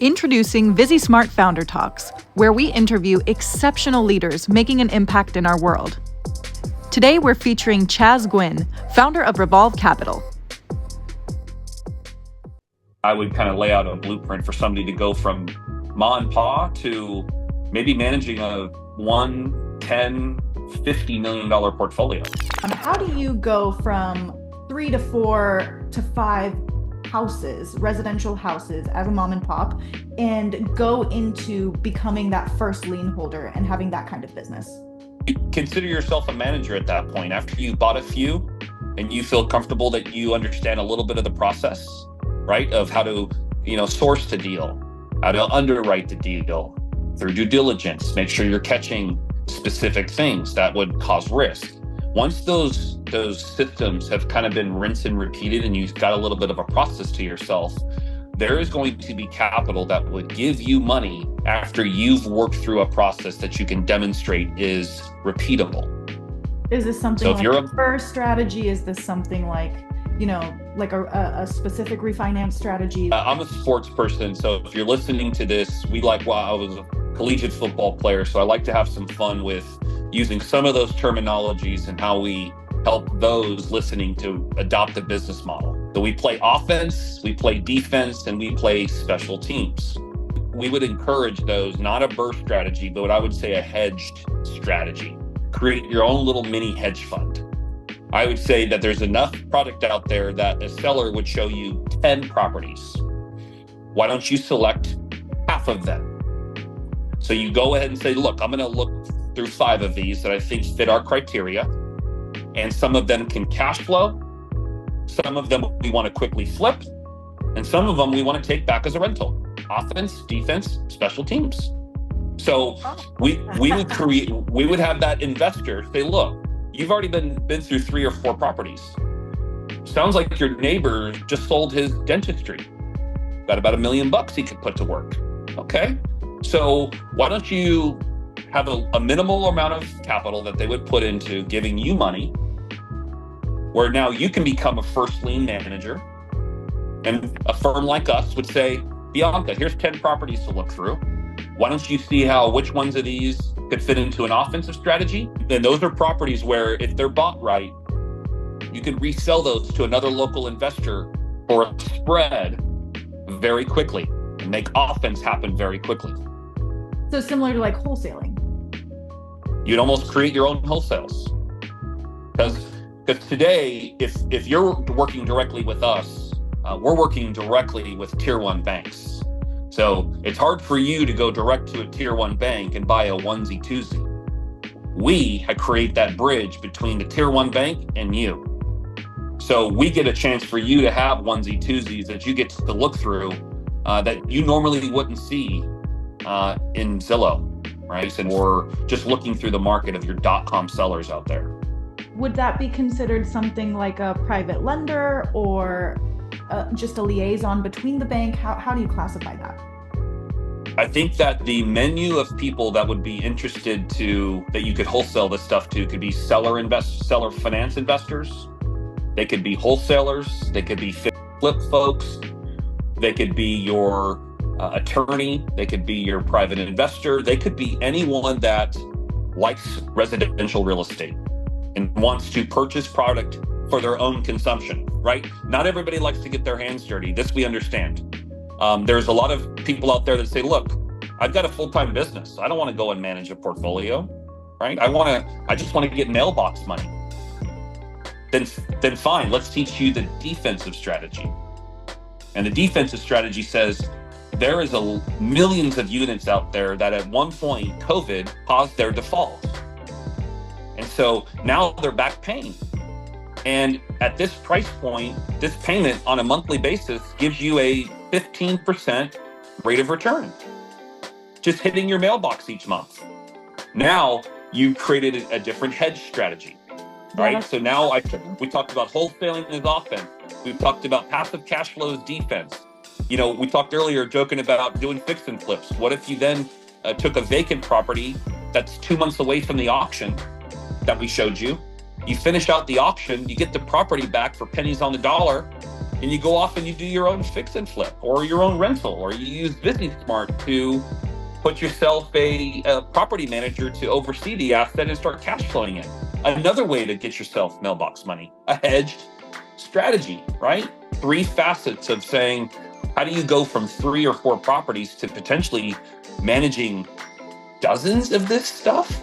Introducing ViziSmart Founder Talks, where we interview exceptional leaders making an impact in our world. Today, we're featuring Chaz Guinn, founder of Revolve Capital. I would kind of lay out a blueprint for somebody to go from ma and pa to maybe managing a $1, $10, $50 million portfolio. How do you go from 3 to 4 to 5 houses, residential houses as a mom and pop, and go into becoming that first lien holder and having that kind of business? You consider yourself a manager at that point. After you've bought a few and you feel comfortable that you understand a little bit of the process, right? Of how to, source the deal, how to underwrite the deal through due diligence, make sure you're catching specific things that would cause risk. Once those systems have kind of been rinsed and repeated and you've got a little bit of a process to yourself, there is going to be capital that would give you money after you've worked through a process that you can demonstrate is repeatable. Is this something like a first strategy? Is this something like, like a specific refinance strategy? I'm a sports person, so if you're listening to this, I was a collegiate football player, so I like to have some fun with using some of those terminologies and how we help those listening to adopt a business model. So we play offense, we play defense, and we play special teams. We would encourage those, not a burst strategy, but what I would say a hedged strategy. Create your own little mini hedge fund. I would say that there's enough product out there that a seller would show you 10 properties. Why don't you select half of them? So you go ahead and say, look, I'm going to look through 5 of these that I think fit our criteria. And some of them can cash flow. Some of them we want to quickly flip. And some of them we want to take back as a rental. Offense, defense, special teams. So we would have that investor say, look, you've already been through 3 or 4 properties. Sounds like your neighbor just sold his dentistry. Got about $1 million he could put to work. Okay. So why don't you have a minimal amount of capital that they would put into giving you money, where now you can become a first lien manager. And a firm like us would say, Bianca, here's 10 properties to look through. Why don't you see which ones of these could fit into an offensive strategy? And those are properties where if they're bought right, you could resell those to another local investor for a spread very quickly and make offense happen very quickly. So similar to like wholesaling. You'd almost create your own wholesales. Because today, if you're working directly with us, we're working directly with tier 1 banks. So it's hard for you to go direct to a tier 1 bank and buy a onesie twosie. We create that bridge between the tier 1 bank and you. So we get a chance for you to have onesie twosies that you get to look through that you normally wouldn't see in Zillow, right? And we're just looking through the market of your .com sellers out there. Would that be considered something like a private lender or just a liaison between the bank? How do you classify that? I think that the menu of people that would be interested that you could wholesale this stuff to could be seller finance investors. They could be wholesalers. They could be flip folks. They could be your attorney. They could be your private investor. They could be anyone that likes residential real estate and wants to purchase product for their own consumption, right? Not everybody likes to get their hands dirty. This we understand. There's a lot of people out there that say, look, I've got a full-time business. I don't want to go and manage a portfolio, right? I just want to get mailbox money. Then fine, let's teach you the defensive strategy. And the defensive strategy says, there is millions of units out there that at one point COVID caused their default. And so now they're back paying. And at this price point, this payment on a monthly basis gives you a 15% rate of return, just hitting your mailbox each month. Now you created a different hedge strategy, right? Yeah. So now we talked about wholesaling as offense. We've talked about passive cash flow as defense. We talked earlier joking about doing fix and flips. What if you then took a vacant property that's 2 months away from the auction that we showed you? You finish out the auction, you get the property back for pennies on the dollar, and you go off and you do your own fix and flip or your own rental, or you use ViziSmart to put yourself a property manager to oversee the asset and start cash flowing it. Another way to get yourself mailbox money, a hedged strategy, right? 3 facets of saying, how do you go from 3 or 4 properties to potentially managing dozens of this stuff?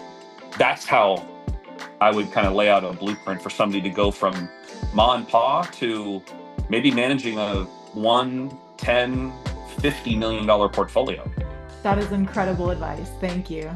That's how I would kind of lay out a blueprint for somebody to go from ma and pa to maybe managing a 1, 10, $50 million portfolio. That is incredible advice. Thank you.